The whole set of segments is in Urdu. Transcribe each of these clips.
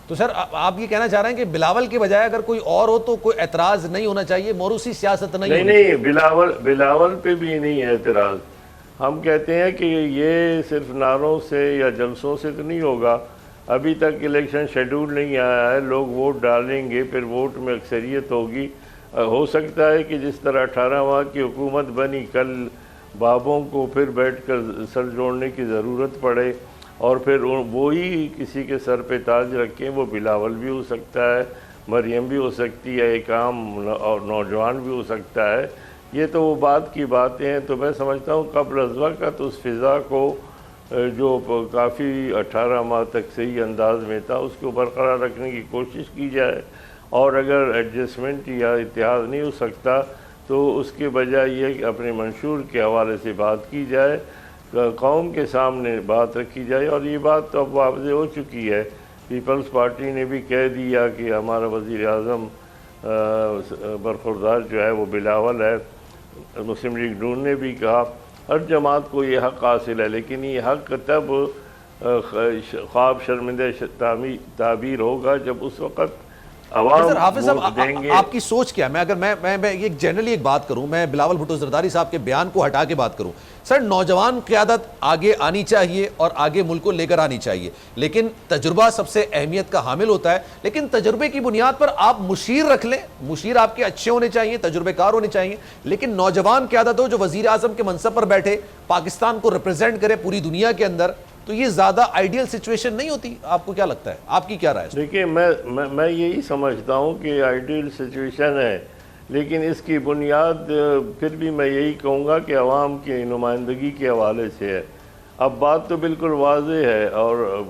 تو سر آپ یہ کہنا چاہ رہے ہیں کہ بلاول کے بجائے اگر کوئی اور ہو تو کوئی اعتراض نہیں ہونا چاہیے، موروثی سیاست نہیں، بلاول پہ بھی نہیں ہے اعتراض. ہم کہتے ہیں کہ یہ صرف نعروں سے یا جلسوں سے تو نہیں ہوگا. ابھی تک الیکشن شیڈول نہیں آیا ہے، لوگ ووٹ ڈالیں گے، پھر ووٹ میں اکثریت ہوگی. ہو سکتا ہے کہ جس طرح 18 ماہ کی حکومت بنی، کل بابوں کو پھر بیٹھ کر سر جوڑنے کی ضرورت پڑے اور پھر وہی کسی کے سر پہ تاج رکھیں. وہ بلاول بھی ہو سکتا ہے، مریم بھی ہو سکتی ہے، ایک عام اور نوجوان بھی ہو سکتا ہے. یہ تو وہ بات کی باتیں ہیں. تو میں سمجھتا ہوں قبل از وقت اس فضا کو جو کافی 18 ماہ تک صحیح انداز میں تھا اس کو برقرار رکھنے کی کوشش کی جائے. اور اگر ایڈجسٹمنٹ یا اتحاد نہیں ہو سکتا تو اس کے بجائے یہ کہ اپنے منشور کے حوالے سے بات کی جائے، قوم کے سامنے بات رکھی جائے. اور یہ بات تو اب واضح ہو چکی ہے. پیپلز پارٹی نے بھی کہہ دیا کہ ہمارا وزیر اعظم برخوردار جو ہے وہ بلاول ہے. مسلم لیگ نون نے بھی کہا. ہر جماعت کو یہ حق حاصل ہے، لیکن یہ حق تب خواب شرمندہ تعبیر ہوگا جب اس وقت عوام حافظ ووٹ دیں گے. آپ کی سوچ کیا؟ میں اگر میں ایک جنرلی ایک بات کروں، میں بلاول بھٹو زرداری صاحب کے بیان کو ہٹا کے بات کروں. سر، نوجوان قیادت آگے آنی چاہیے اور آگے ملک کو لے کر آنی چاہیے، لیکن تجربہ سب سے اہمیت کا حامل ہوتا ہے. لیکن تجربے کی بنیاد پر آپ مشیر رکھ لیں، مشیر آپ کے اچھے ہونے چاہیے، تجربے کار ہونے چاہیے، لیکن نوجوان قیادت ہو جو وزیر اعظم کے منصب پر بیٹھے، پاکستان کو ریپرزینٹ کرے پوری دنیا کے اندر، تو یہ زیادہ آئیڈیل سچویشن نہیں ہوتی؟ آپ کو کیا لگتا ہے؟ آپ کی کیا رائے ہے؟ دیکھیں، میں یہی سمجھتا ہوں کہ آئیڈیل سچویشن ہے، لیکن اس کی بنیاد پھر بھی میں یہی کہوں گا کہ عوام کی نمائندگی کے حوالے سے ہے. اب بات تو بالکل واضح ہے اور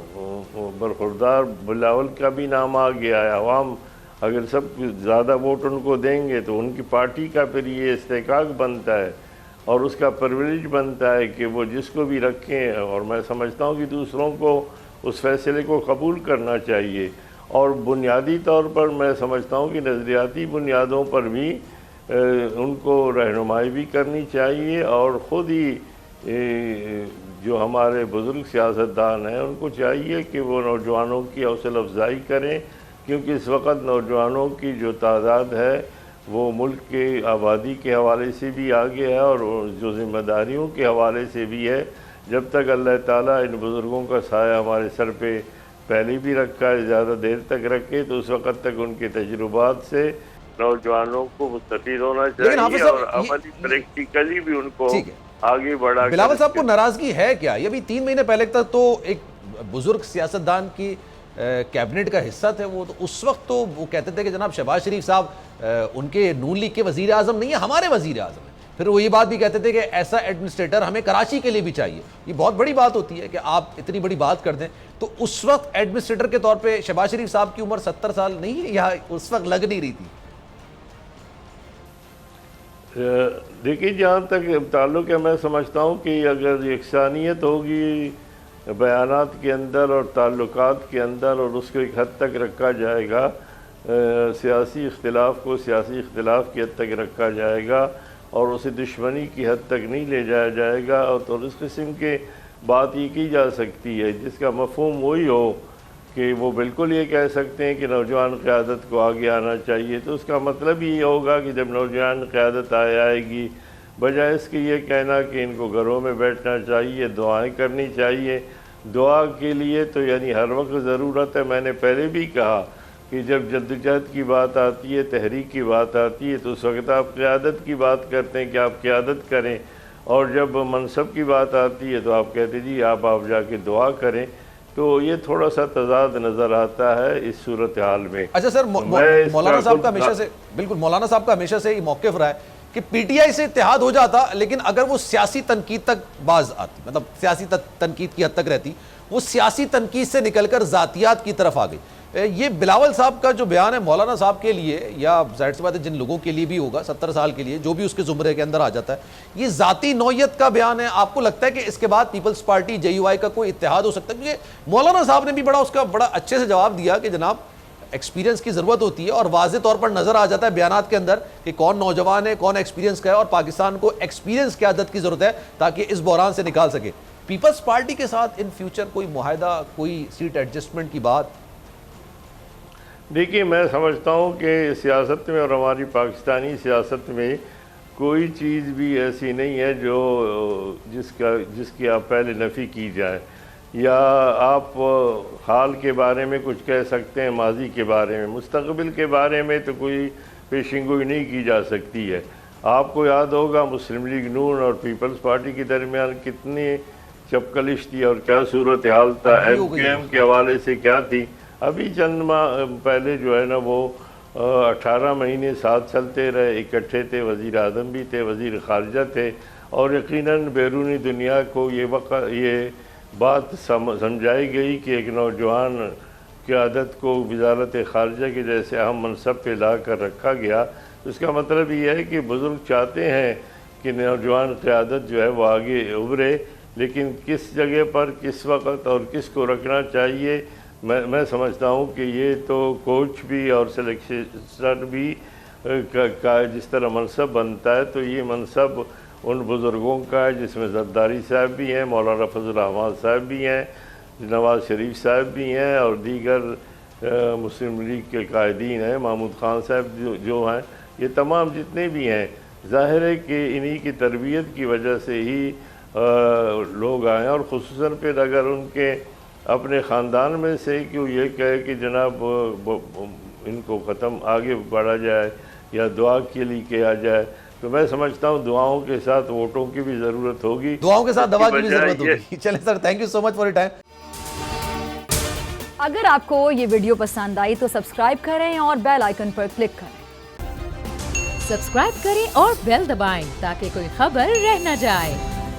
برخوردار بلاول کا بھی نام آ گیا ہے. عوام اگر سب زیادہ ووٹ ان کو دیں گے تو ان کی پارٹی کا پھر یہ استحقاق بنتا ہے اور اس کا پرویلیج بنتا ہے کہ وہ جس کو بھی رکھیں. اور میں سمجھتا ہوں کہ دوسروں کو اس فیصلے کو قبول کرنا چاہیے. اور بنیادی طور پر میں سمجھتا ہوں کہ نظریاتی بنیادوں پر بھی ان کو رہنمائی بھی کرنی چاہیے. اور خود ہی جو ہمارے بزرگ سیاستدان ہیں ان کو چاہیے کہ وہ نوجوانوں کی حوصلہ افزائی کریں، کیونکہ اس وقت نوجوانوں کی جو تعداد ہے وہ ملک کے آبادی کے حوالے سے بھی آگے ہے اور جو ذمہ داریوں کے حوالے سے بھی ہے. جب تک اللہ تعالیٰ ان بزرگوں کا سایہ ہمارے سر پہ پہلے بھی رکھا ہے، زیادہ دیر تک رکھے، تو اس وقت تک ان کے تجربات سے نوجوانوں کو مستفید ہونا چاہیے اور عملی پریکٹیکلی بھی ان کو آگے بڑھا. بلاول صاحب کو ناراضگی ہے کیا؟ یہ بھی 3 مہینے پہلے تک تو ایک بزرگ سیاستدان کی کیبنٹ کا حصہ تھے وہ، تو اس وقت تو وہ کہتے تھے کہ جناب شہباز شریف صاحب ان کے نون لیگ کے وزیر اعظم نہیں ہیں، ہمارے وزیر اعظم ہیں. پھر وہ یہ بات بھی کہتے تھے کہ ایسا ایڈمنسٹریٹر ہمیں کراچی کے لیے بھی چاہیے. یہ بہت بڑی بات ہوتی ہے کہ آپ اتنی بڑی بات کر دیں. تو اس وقت ایڈمنسٹریٹر کے طور پہ شہباز شریف صاحب کی عمر 70 سال نہیں ہے یا اس وقت لگ نہیں رہی تھی؟ دیکھیے، جہاں تک تعلق ہے میں سمجھتا ہوں کہ اگر یکسانیت ہوگی بیانات کے اندر اور تعلقات کے اندر اور اس کو ایک حد تک رکھا جائے گا، سیاسی اختلاف کو سیاسی اختلاف کی حد تک رکھا جائے گا اور اسے دشمنی کی حد تک نہیں لے جایا جائے گا، اور تو اس قسم کے بات یہ کی جا سکتی ہے جس کا مفہوم وہی ہو کہ وہ بالکل یہ کہہ سکتے ہیں کہ نوجوان قیادت کو آگے آنا چاہیے. تو اس کا مطلب یہ ہوگا کہ جب نوجوان قیادت آئے گی، بجائے اس کے یہ کہنا کہ ان کو گھروں میں بیٹھنا چاہیے، دعائیں کرنی چاہیے. دعا کے لیے تو یعنی ہر وقت ضرورت ہے. میں نے پہلے بھی کہا کہ جب جدوجہد کی بات آتی ہے، تحریک کی بات آتی ہے، تو اس وقت آپ قیادت کی بات کرتے ہیں کہ آپ قیادت کریں، اور جب منصب کی بات آتی ہے تو آپ کہتے ہیں جی آپ جا کے دعا کریں. تو یہ تھوڑا سا تضاد نظر آتا ہے اس صورتحال میں. اچھا سر، مولانا صاحب کا ہمیشہ سے بالکل مولانا صاحب کا ہمیشہ سے یہ موقف رہا ہے کہ پی ٹی آئی سے اتحاد ہو جاتا، لیکن اگر وہ سیاسی تنقید تک باز آتی، مطلب سیاسی تنقید کی حد تک رہتی، وہ سیاسی تنقید سے نکل کر ذاتیات کی طرف آ گئی. یہ بلاول صاحب کا جو بیان ہے مولانا صاحب کے لیے، یا ظاہر سی بات ہے جن لوگوں کے لیے بھی ہوگا 70 سال کے لیے، جو بھی اس کے زمرے کے اندر آ جاتا ہے، یہ ذاتی نوعیت کا بیان ہے. آپ کو لگتا ہے کہ اس کے بعد پیپلز پارٹی جے یو آئی کا کوئی اتحاد ہو سکتا ہے؟ کیونکہ مولانا صاحب نے بھی اس کا بڑا اچھے سے جواب دیا کہ جناب ایکسپیرینس کی ضرورت ہوتی ہے، اور واضح طور پر نظر آ جاتا ہے بیانات کے اندر کہ کون نوجوان ہے، کون ایکسپیرینس کا ہے، اور پاکستان کو ایکسپیرینس کی عادت کی ضرورت ہے تاکہ اس بحران سے نکال سکے. پیپلز پارٹی کے ساتھ ان فیوچر کوئی معاہدہ، کوئی سیٹ ایڈجسٹمنٹ کی بات؟ دیکھیے میں سمجھتا ہوں کہ سیاست میں اور ہماری پاکستانی سیاست میں کوئی چیز بھی ایسی نہیں ہے جو جس کی آپ پہلے نفی کی جائے، یا آپ حال کے بارے میں کچھ کہہ سکتے ہیں، ماضی کے بارے میں، مستقبل کے بارے میں تو کوئی پیشین گوئی نہیں کی جا سکتی ہے۔ آپ کو یاد ہوگا مسلم لیگ نون اور پیپلز پارٹی کے درمیان کتنی چپکلش تھی اور کیا صورتحال تھا، ایم کیو ایم کے حوالے سے کیا تھی۔ ابھی چند ماہ پہلے جو ہے نا وہ 18 مہینے ساتھ چلتے رہے، اکٹھے تھے، وزیر اعظم بھی تھے، وزیر خارجہ تھے، اور یقیناً بیرونی دنیا کو یہ بات سمجھائی گئی کہ ایک نوجوان قیادت کو وزارت خارجہ کے جیسے اہم منصب پہ لا کر رکھا گیا۔ اس کا مطلب یہ ہے کہ بزرگ چاہتے ہیں کہ نوجوان قیادت جو ہے وہ آگے ابھرے، لیکن کس جگہ پر، کس وقت اور کس کو رکھنا چاہیے، میں سمجھتا ہوں کہ یہ تو کوچ بھی اور سلیکشن بھی کا جس طرح منصب بنتا ہے تو یہ منصب ان بزرگوں کا ہے، جس میں زرداری صاحب بھی ہیں، مولانا فضل الرحمان صاحب بھی ہیں، نواز شریف صاحب بھی ہیں، اور دیگر مسلم لیگ کے قائدین ہیں، محمود خان صاحب جو ہیں، یہ تمام جتنے بھی ہیں، ظاہر ہے کہ انہی کی تربیت کی وجہ سے ہی لوگ آئے ہیں، اور خصوصاً پھر اگر ان کے اپنے خاندان میں سے کہ یہ کہے کہ جناب ان کو ختم آگے بڑھا جائے یا دعا کے لیے کیا جائے، تو میں سمجھتا ہوں دعاؤں کے ساتھ ووٹوں کی بھی ضرورت ہوگی، دعاؤں کے ساتھ دوا کی بھی ضرورت ہوگی۔ چلیں sir, thank you so much for your time. اگر آپ کو یہ ویڈیو پسند آئی تو سبسکرائب کریں اور بیل آئیکن پر کلک کریں۔ سبسکرائب کریں اور بیل دبائیں تاکہ کوئی خبر رہ نہ جائے۔